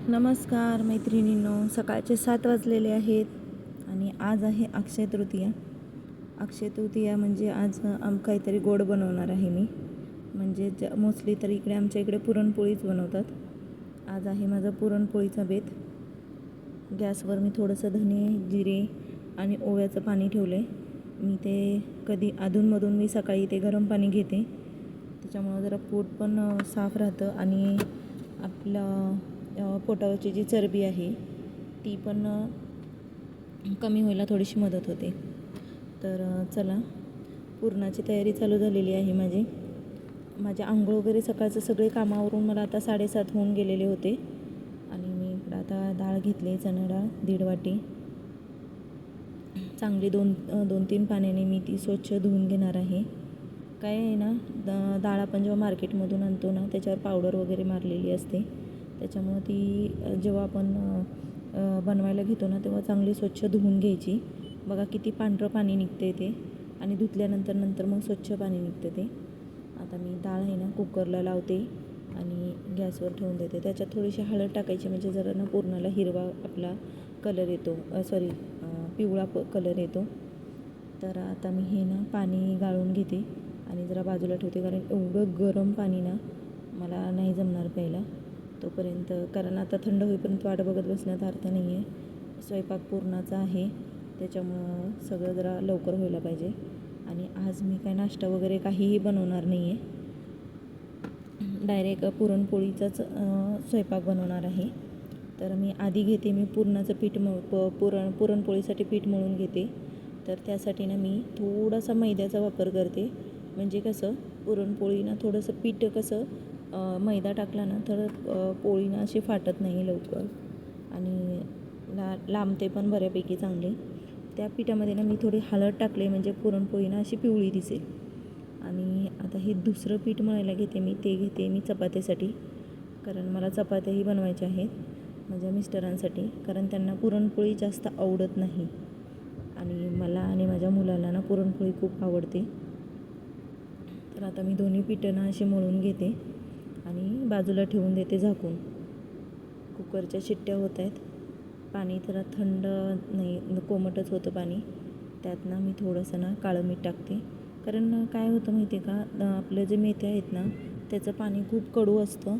नमस्कार मैत्रिणींनो, सकाळचे 7 वाजलेले आहेत आणि आज आहे अक्षय तृतीया. अक्षय तृतीया म्हणजे आज काहीतरी गोड बनवणार आहे मी. म्हणजे मोस्टली तर आमच्या इकडे पुरणपोळीच बनवतात. आज आहे माझा पुरणपोळीचा बेत. गॅसवर मी थोडंसं धने, जिरे आणि ओव्याचं पाणी ठेवलं आहे. मी ते कधी अधूनमधून मी सकाळी ते गरम पाणी घेते, त्याच्यामुळं जरा पोट पण साफ राहतं आणि आपलं पोटावरची जी चरबी आहे ती पण कमी व्हायला थोडीशी मदत होते. तर चला, पुरणाची तयारी चालू झालेली आहे माझे आंघोळ वगैरे सकाळचं सगळे कामावरून मला आता 7:30 होऊन गेलेले होते. आणि मी इकडं आता डाळ घेतली, चणा डाळ 1.5 वाटी. चांगली 2-3 पाण्याने मी ती स्वच्छ धुवून घेणार आहे. काय आहे ना, डाळ आपण जेव्हा मार्केटमधून आणतो ना, त्याच्यावर पावडर वगैरे मारलेली असते. त्याच्यामुळं ती जेव्हा आपण बनवायला घेतो ना, तेव्हा चांगली स्वच्छ धुवून घ्यायची. बघा किती पांढरं पाणी निघते ते, आणि धुतल्यानंतर मग स्वच्छ पाणी निघतं ते. आता मी डाळ आहे ना कुकरला लावते आणि गॅसवर ठेवून देते. त्याच्यात थोडीशी हळद टाकायची, म्हणजे जरा ना पुरणाला हिरवा आपला कलर येतो, पिवळा कलर येतो. तर आता मी हे ना पाणी गाळून घेते आणि जरा बाजूला ठेवते, कारण एवढं गरम पाणी ना मला नाही जमणार प्यायला तोपर्यंत, कारण आता थंड होईपर्यंत वाट बघत बसण्यात अर्थ नाही आहे. स्वयंपाक पुरणाचा आहे, त्याच्यामुळं सगळं जरा लवकर व्हायला पाहिजे. आणि आज मी काय नाश्ता वगैरे काहीही बनवणार नाही आहे, डायरेक्ट पुरणपोळीचाच स्वयंपाक बनवणार आहे. तर मी आधी पुरणाचं पीठ पुरणपोळीसाठी पीठ मळून घेते. तर त्यासाठी ना मी थोडासा मैद्याचा वापर करते, म्हणजे कसं पुरणपोळी ना थोडंसं पीठ कसं मैदा टाकला ना तर पोळी ना अशी फाटत नाही लवकर आणि लांबते पण बऱ्यापैकी चांगली. त्या पिठामध्ये ना मी थोडी हळद टाकले, म्हणजे पुरणपोळी ना अशी पिवळी दिसेल. आणि आता हे दुसरं पीठ मळायला घेते मी चपातीसाठी, कारण मला चपात्याही बनवायच्या आहेत माझ्या मिस्टरांसाठी, कारण त्यांना पुरणपोळी जास्त आवडत नाही आणि मला आणि माझ्या मुलाला ना पुरणपोळी खूप आवडते. तर आता मी दोन्ही पिठं ना असे मळून घेते आणि बाजूला ठेवून देते झाकून. कुकरच्या शिट्ट्या होत आहेत. पाणी जरा थंड नाही, कोमटच होतं पाणी. त्यात ना मी थोडंसं ना काळं मीठ टाकते, कारण काय होतं माहिती आहे का, आपलं जे मेथ्या आहेत ना त्याचं पाणी खूप कडू असतं.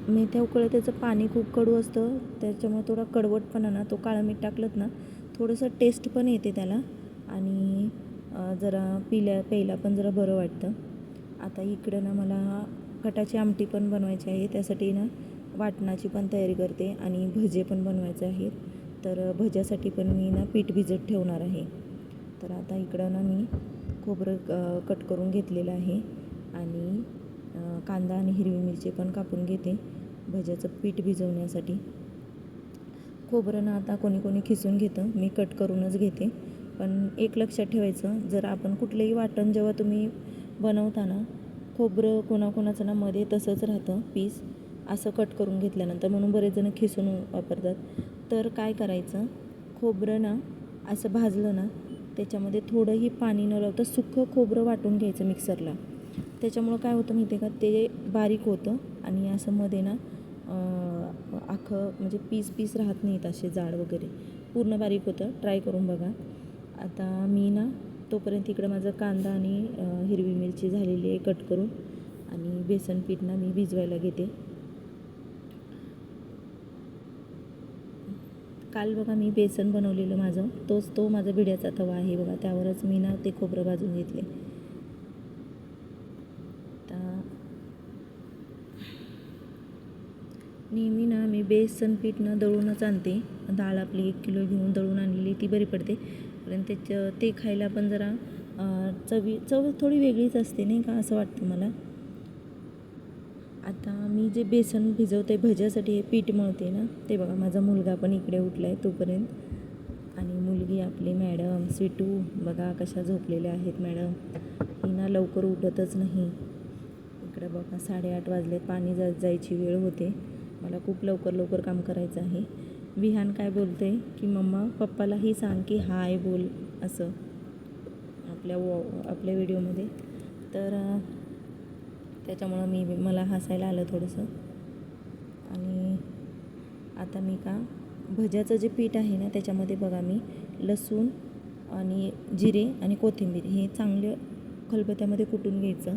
मेथ्या उकळलं त्याचं पाणी खूप कडू असतं, त्याच्यामुळे थोडा कडवटपणा ना, तो काळं मीठ टाकलं ना थोडंसं टेस्ट पण येते त्याला आणि जरा प्यायला पण जरा बरं वाटतं. आता इकडं ना मला कटाची आमटी पण बनवायची आहे, त्यासाठी ना वाटणाची पण तयारी करते आणि भजे पण बनवायचे आहेत. तर भज्यासाठी पण मी ना पीठ भिजत ठेवणार आहे. तर आता इकडं ना मी खोबरं कट करून घेतलेलं आहे आणि कांदा आणि हिरवी मिरची पण कापून घेते भज्याचं पीठ भिजवण्यासाठी. खोबरं ना आता कोणी खिसून घेतं, मी कट करूनच घेते. पण एक लक्षात ठेवायचं, जर आपण कुठलंही वाटण जेव्हा तुम्ही बनवता ना, खोबरं कोणाकोणाचं ना मध्ये तसंच राहतं पीस, असं कट करून घेतल्यानंतर, म्हणून बरेच जण खिसून वापरतात. तर काय करायचं, खोबरं ना असं भाजलं ना, त्याच्यामध्ये थोडंही पाणी न लावता सुक्कं खोबरं वाटून घ्यायचं मिक्सरला. त्याच्यामुळं काय होतं माहिती आहे का, ते बारीक होतं आणि असं मध्ये ना अख्खं म्हणजे पीस राहत नाहीत असे जाड वगैरे, पूर्ण बारीक होतं. ट्राय करून बघा. आता मी ना तोपर्यंत इकडं माझं कांदा आणि हिरवी मिरची झालेली आहे कट करून, आणि बेसन पीठ ना मी भिजवायला घेते. काल बघा मी बेसन बनवलेलं माझं, तो माझा भिड्याचा तवा आहे बघा, त्यावरच मी ना ते खोबरं भाजून घेतले. नेहमी ना मी बेसन पीठ ना दळूनच आणते. डाळ आपली 1 किलो घेऊन दळून आणलेली ती बरी पडते, कारण ते खायला पण जरा चव थोडी वेगळीच असते नाही का, असं वाटतं मला. आता मी जे बेसन भिजवते भज्यासाठी हे पीठ मळते ना, ते बघा माझा मुलगा पण इकडे उठला आहे तोपर्यंत, आणि मुलगी आपली मॅडम स्वीटू बघा कशा झोपलेल्या आहेत मॅडम. ही ना लवकर उठतच नाही. इकडे बघा 8:30 वाजले, पाणी जायची वेळ होते. मला खूप लवकर काम करायचं आहे. विहान काय बोलते की मम्मा पप्पालाही सांग की हाय बोल, असं आपल्या व्हिडिओमध्ये. तर त्याच्यामुळं मला हसायला आलं थोडंसं. आणि आता मी भज्याचं जे पीठ आहे ना त्याच्यामध्ये बघा मी लसूण आणि जिरे आणि कोथिंबीर हे चांगलं खलबत्त्यामध्ये कुटून घ्यायचं.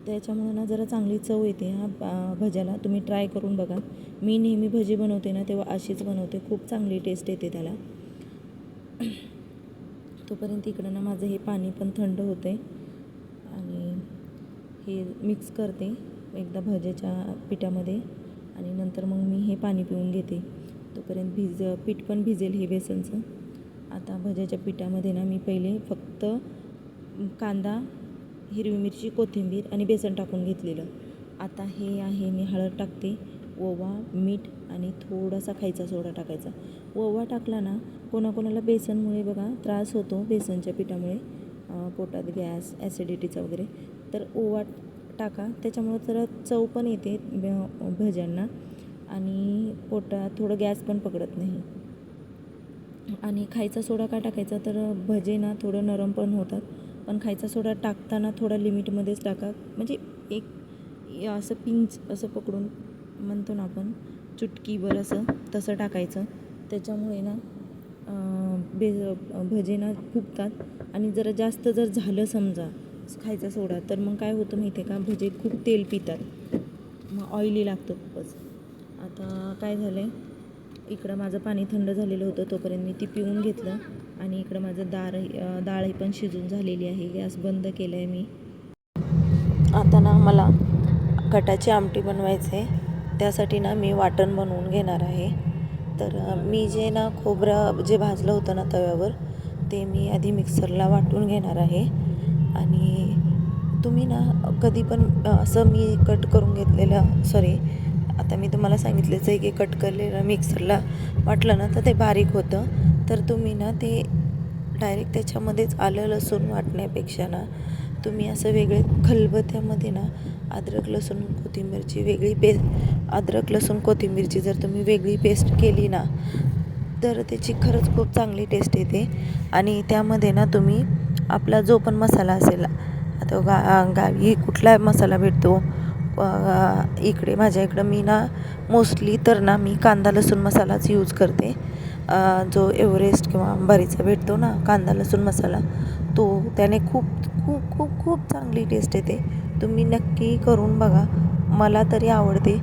त्याच्यामुळं ना जरा चांगली चव येते भज्याला. तुम्ही ट्राय करून बघा. मी नेहमी भजी बनवते ना तेव्हा अशीच बनवते, खूप चांगली टेस्ट येते त्याला. तोपर्यंत इकडं ना माझं हे पाणी पण थंड होते आणि हे मिक्स करते एकदा भज्याच्या पिठामध्ये आणि नंतर मग मी हे पाणी पिऊन घेते. तोपर्यंत पीठ पण भिजेल हे बेसनचं. आता भज्याच्या पिठामध्ये ना मी पहिले फक्त कांदा, हिरवी मिरची, कोथिंबीर आणि बेसन टाकून घेतलेलं. आता हे आहे मी हळद टाकते, ओवा, मीठ आणि थोडासा खायचा सोडा टाकायचा. ओवा टाकला ना कोणाकोणाला बेसनमुळे बघा त्रास होतो, बेसनच्या पिठामुळे पोटात गॅस, ॲसिडिटीचा वगैरे, तर ओवा टाका. त्याच्यामुळं जरा चव पण येते भज्यांना आणि पोटात थोडं गॅस पण पकडत नाही. आणि खायचा सोडा का टाकायचा, तर भजे ना थोडं नरम पण होतात. पण खायचा सोडा टाकताना थोडा लिमिटमध्येच टाका. म्हणजे एक असं पिंच असं पकडून म्हणतो ना आपण, चुटकीभर तसं टाकायचं. त्याच्यामुळे ना भजे ना फुगतात. आणि जरा जास्त जर झालं समजा खायचा सोडा, तर मग काय होतं माहिती आहे का, भजे खूप तेल पितात, मग ऑइली लागतं खूपच. आता काय झालं आहे, इकडं माझं पाणी थंड झालेलं होतं, तोपर्यंत मी ती पिऊन घेतलं. आणि इकडं माझं डाळ पण शिजून झालेली आहे. गॅस बंद केलं आहे मी. आता ना मला कटाची आमटी बनवायची आहे. त्यासाठी ना मी वाटण बनवून घेणार आहे. तर मी जे ना खोबरं जे भाजलं होतं ना तव्यावर, ते मी आधी मिक्सरला वाटून घेणार आहे. आणि तुम्ही ना कधी पण असं मी कट करून घेतलेलं, आता मी तुम्हाला सांगितलंच आहे की कट केलेलं मिक्सरला वाटलं ना तर ते बारीक होतं. तर तुम्ही ना ते डायरेक्ट त्याच्यामध्येच आलं लसूण वाटण्यापेक्षा ना तुम्ही असं वेगळे खलबत्त्यामध्ये ना अद्रक लसूण कोथिंबीरची जर तुम्ही वेगळी पेस्ट केली ना, तर त्याची खरंच खूप चांगली टेस्ट येते. आणि त्यामध्ये ना तुम्ही आपला जो पण मसाला असेल, आता गावी कुठला मसाला भेटतो, माझ्या इकडं मी ना मोस्टली तर ना मी कांदा लसूण मसालाच यूज करते. जो एव्हरेस्ट किंवा अंबारीचा भेटतो ना कांदा लसूण मसाला, तो त्याने खूप खूप खूप खूप चांगली टेस्ट येते. तुम्ही नक्की करून बघा. मला तरी आवडते,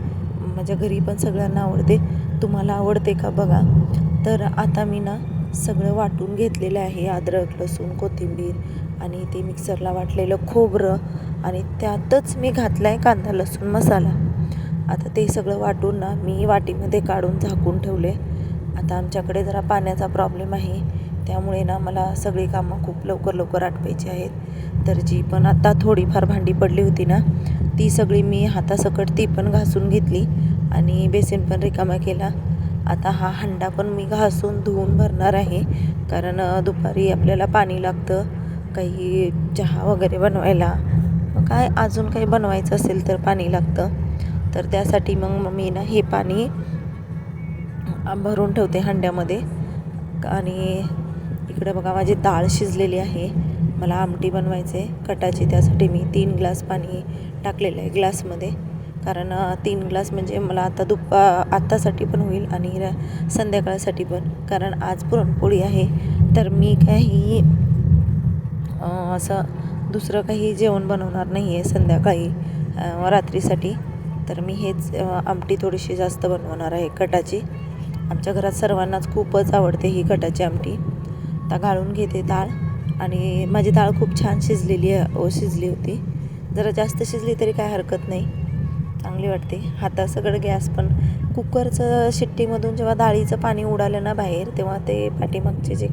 माझ्या घरी पण सगळ्यांना आवडते. तुम्हाला आवडते का बघा. तर आता मी ना सगळं वाटून घेतलेलं आहे, अद्रक लसूण कोथिंबीर आणि ते मिक्सरला वाटलेलं खोबरं, आणि त्यातच मी घातला आहे कांदा लसूण मसाला. आता ते सगळं वाटून ना मी वाटीमध्ये काढून झाकून ठेवले. आता आमच्याकडे जरा पाण्याचा प्रॉब्लेम आहे, त्यामुळे ना मला सगळी कामं खूप लवकर आटपायची आहेत. तर जी पण आता थोडीफार भांडी पडली होती ना, ती सगळी मी हातासकट ती पण घासून घेतली आणि बेसिन पण रिकामा केला. आता हा हंडा पण मी घासून धुवून भरणार आहे, कारण दुपारी आपल्याला पाणी लागतं काही चहा वगैरे बनवायला, काय अजून काही बनवायचं असेल तर पाणी लागतं. तर त्यासाठी मग मी ना हे पाणी भरून ठेवते हंड्यामध्ये. आणि इकडं बघा माझी डाळ शिजलेली आहे. मला आमटी बनवायची आहे कटाची, त्यासाठी मी 3 ग्लास पाणी टाकलेलं आहे ग्लासमध्ये. कारण 3 ग्लास म्हणजे मला आत्तासाठी पण होईल आणि संध्याकाळसाठी पण, कारण आज पुरणपोळी आहे. तर मी काही असं दुसरं काही जेवण बनवणार नाही आहे संध्याकाळी रात्रीसाठी. तर मी हेच आमटी थोडीशी जास्त बनवणार आहे कटाची. आमच्या घरात सर्वांनाच खूपच आवडते ही कटाची आमटी. आता गाळून घेते डाळ, आणि माझी डाळ खूप छान शिजली होती. जरा जास्त शिजली तरी काय हरकत नाही, चांगली वाटते. सगळं गॅस पण कुकरचं शिट्टीमधून जेव्हा डाळीचं पाणी उडालं ना बाहेर, तेव्हा ते पाठीमागचे जे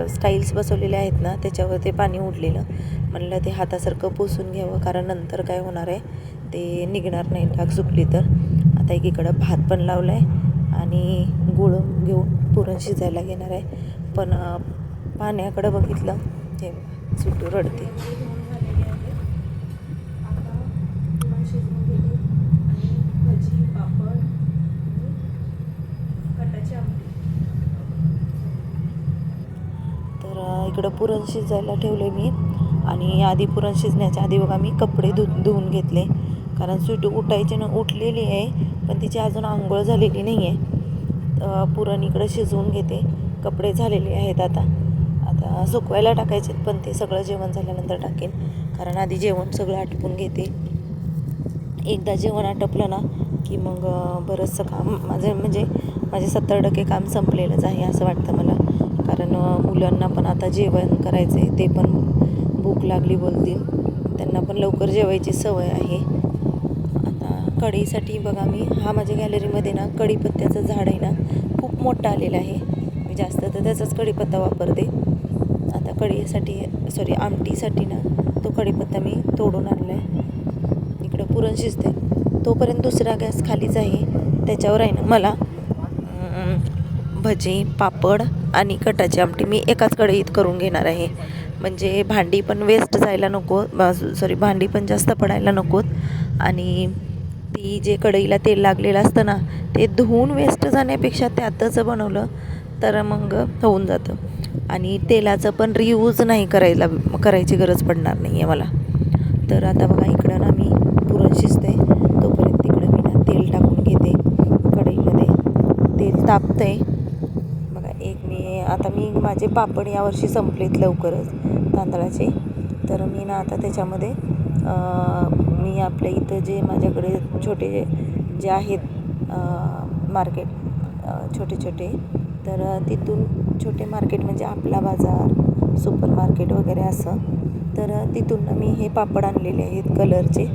स्टाईल्स बसवलेले आहेत ना त्याच्यावर ते पाणी उडलेलं. म्हणलं ते हातासारखं पुसून घ्यावं, कारण नंतर काय होणार आहे ते निघणार नाही डाग सुटली तर. आता एकीकडं भात पण लावला आहे आणि गुळ घेऊन पुरण शिजायला घेणार आहे. पण पाण्याकडं बघितलं हे सुटू रडते. भजी, पापड, कटाची आमटी. तर इकडं पुरण शिजायला ठेवले मी, आणि आधी पुरण शिजण्याच्या आधी बघा मी कपडे धुवून घेतले. कारण स्वीटू उठलेली आहे, पण तिची अजून आंघोळ झालेली नाही आहे. पुरण इकडं शिजवून घेते. कपडे झालेले आहेत आता सुकवायला टाकायचे, पण ते सगळं जेवण झाल्यानंतर टाकेन, कारण आधी जेवण सगळं आटपून घेते. एकदा जेवण आटपलं ना की मग बरंचसं काम माझे 70% काम संपलेलंच आहे असं वाटतं मला. कारण मुलांना पण आता जेवण करायचं आहे, ते पण भूक लागली बोलतील. त्यांना पण लवकर जेवायची सवय आहे. आता कढईसाठी बघा, माझ्या गॅलरीमध्ये ना कढीपत्त्याचं झाड आहे ना, खूप मोठं आलेलं आहे. मी जास्त तर त्याचाच कढीपत्ता वापरते. आता आमटीसाठी ना तो कढीपत्ता मी तोडून आणला आहे. इकडं पुरण शिजते, तोपर्यंत दुसरा गॅस खालीच आहे. त्याच्यावर आहे ना मला भजी, पापड आणि कटाची आमटी मी एकाच कढईत करून घेणार आहे. म्हणजे भांडी पण वेस्ट जायला नको, भांडी पण जास्त पडायला नकोत. आणि ती जे कढईला तेल लागलेलं असतं ना, ते धुवून वेस्ट जाण्यापेक्षा त्यातच बनवलं तर मग होऊन जातं. आणि तेलाचं पण रियूज नाही करायची गरज पडणार नाही आहे मला. तर आता बघा, इकडं ना मी पुरण शिजते तोपर्यंत इकडं मी ना तेल टाकून घेते कढईमध्ये. तेल तापतंय बघा. मी माझे पापड यावर्षी संपलेत लवकरच तांदळाचे. तर मी ना आता त्याच्यामध्ये मी आपल्या इथं जे माझ्याकडे छोटे जे आहेत मार्केट छोटे, तर तिथून छोटे मार्केट म्हणजे आपला बाजार, सुपर मार्केट वगैरे असं, तर तिथून मी हे पापड आणलेले आहेत कलरचे.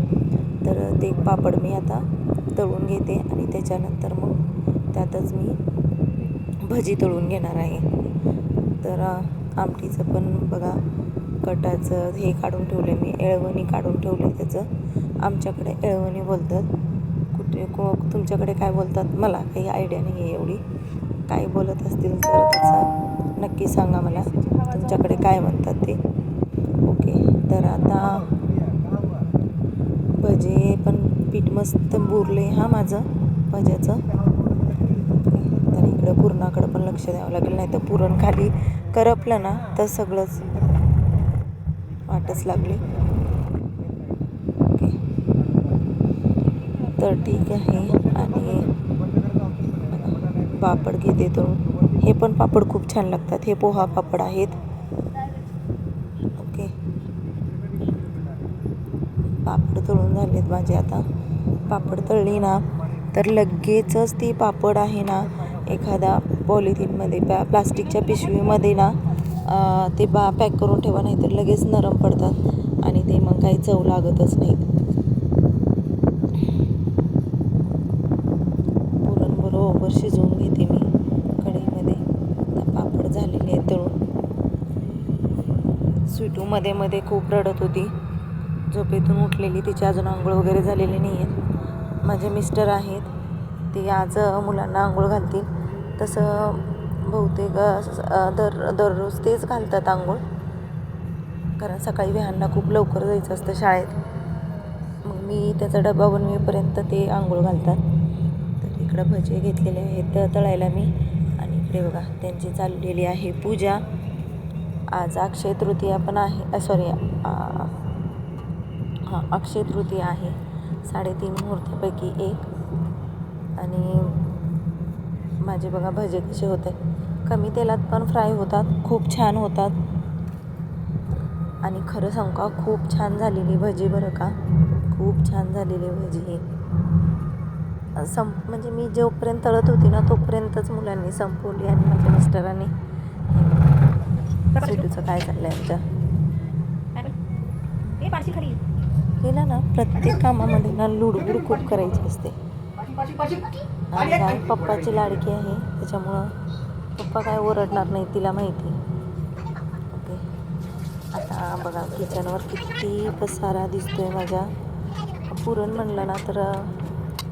तर ते पापड मी आता तळून घेते आणि त्याच्यानंतर मग त्यातच मी भजी तळून घेणार आहे. तर आमटीचं पण बघा, कटाचं हे काढून ठेवलं मी, एळवणी काढून ठेवलं त्याचं. आमच्याकडे एळवणी बोलतात, तुमच्याकडे काय बोलतात मला काही आयडिया नाही आहे एवढी. काय बोलत असतील तर त्याचं नक्की सांगा मला, तुमच्याकडे काय म्हणतात ते. ओके, तर आता भजे पण पीठ मस्त बुरले माझं भज्याचं. तर इकडं पुरणाकडं पण लक्ष द्यावं लागेल, नाही तर पुरण खाली करपलं ना तर सगळंच वाटच लागली. ओके, तर ठीक आहे. आणि पापड घेते तळून. हे पण पापड खूप छान लागतात, हे पोहा पापड आहेत. ओके, पापड तळून झालेत माझे. आता पापड तळली ना तर लगेचच ती पापड आहे ना एखादा पॉलिथिनमध्ये प्लास्टिकच्या पिशवीमध्ये ना ते पॅक करून ठेवा, नाही तर लगेच नरम पडतात आणि ते मग काही चव लागतच नाहीत. पुरण बरोबर शिजवून घेते मी कढईमध्ये. आता पापड झालेले आहेत तळून. स्वीटू मध्ये खूप रडत होती, झोपेतून उठलेली, तिची अजून आंघोळ वगैरे झालेली नाही आहेत. माझे मिस्टर आहेत, ते आज मुलांना आंघोळ घालतील. तसं बहुतेक दररोज तेच घालतात आंघोळ, कारण सकाळी व्हॅनला खूप लवकर जायचं असतं शाळेत. मग मी त्याचा डबा बनवेपर्यंत ते आंघोळ घालतात. तर इकडं भजे घेतलेले आहेत तळायला मी. आणि इकडे बघा, त्यांची चाललेली आहे पूजा. आज अक्षय तृतीया पण आहे, अक्षय तृतीया आहे, 3.5 मुहूर्तापैकी एक. आणि माझे बघा भजे कसे होते, कमी तेलात पण फ्राय होतात, खूप छान होतात. आणि खरं सांगू का, खूप छान झालेली भजी बरं का, खूप छान झालेली भजी ही. म्हणजे मी जोपर्यंत तळत होती ना तोपर्यंतच मुलांनी संपवली आणि माझ्या मिस्टरांनी. स्वीटूचं काय चाललंय आमच्या, हिला ना प्रत्येक कामामध्ये ना लुडबुड खूप करायची असते. आणि पप्पाची लाडकी आहे त्याच्यामुळं पप्पा काय ओरडणार नाही, तिला माहिती. ओके, आता बघा किचनवर किती पसारा दिसतोय माझ्या. पुरण म्हणलं ना तर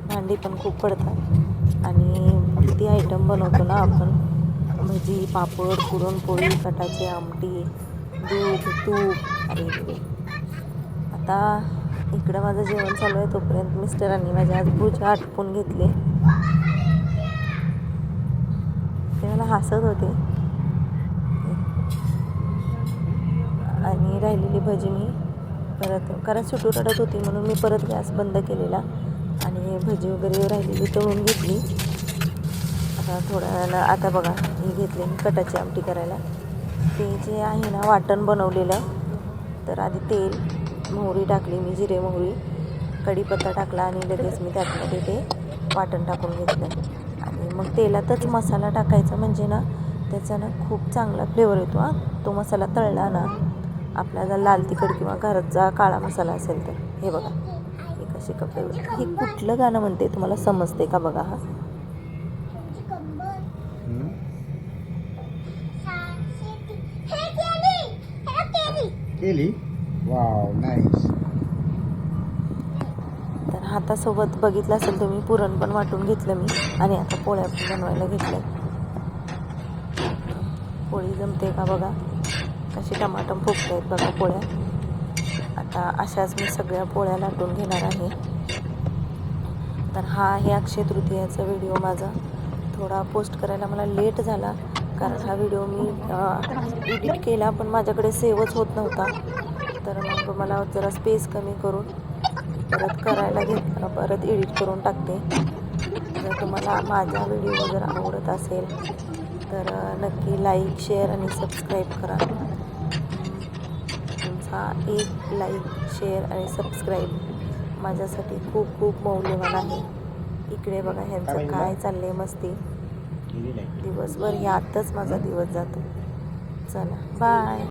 भांडी पण खूप पडतात. आणि किती आयटम बनवतो ना आपण, भजी, पापड, पुरणपोळी, कटाची आमटी, दूध, तूप. अरे आता इकडं माझं जेवण चालू आहे तोपर्यंत मिस्टरांनी माझ्या आज पूजा आटपून घेतली. ते मला हसत होते. आणि राहिलेली भजी मी परत कारण सुटू रडत होती म्हणून मी परत गॅस बंद केलेला आणि भजी वगैरे राहिलेली तळून घेतली. आता थोड्या वेळाला आता बघा ही घेतली मी कटाची आमटी करायला. ते जे आहे ना वाटण बनवलेलं, तर आधी तेल मोहरी टाकली मी, जिरे मोहरी कढीपत्ता टाकला आणि लगेच मी त्यातमध्ये ते वाटण टाकून घेतलं. आणि मग तेलातच मसाला टाकायचा म्हणजे ना त्याचा ना खूप चांगला फ्लेवर येतो. तो मसाला तळला ना आपला जर लाल तिखट किंवा घरचा काळा मसाला असेल तर हे बघा हे कसे कपडे. हे कुठलं गाणं म्हणते तुम्हाला समजते का बघा. हा केली. Wow nice. तर हातासोबत बघितलं असेल तुम्ही पुरण पण वाटून घेतलं मी आणि आता पोळ्या पण बनवायला घेतल्या. पोळी जमते का बघा, कशी टमाटम फुगत आहेत बघा पोळ्या. आता अशाच मी सगळ्या पोळ्या लाटून घेणार आहे. तर हा आहे अक्षय तृतीयाचा व्हिडिओ माझा. थोडा पोस्ट करायला मला लेट झाला कारण हा व्हिडिओ मी एडिट केला पण माझ्याकडे सेवच होत नव्हता. तर मग मला जरा स्पेस कमी करून परत करायला घेतला, परत एडिट करून टाकते. जर तुम्हाला माझा व्हिडिओ जर आवडत असेल तर नक्की लाईक शेअर आणि सबस्क्राईब करा. तुमचा एक लाईक शेअर आणि सबस्क्राईब माझ्यासाठी खूप खूप मौल्यवान आहे. इकडे बघा ह्यांचं काय चाललंय मस्ती. दिवसभर यातच माझा दिवस जातो. चला बाय.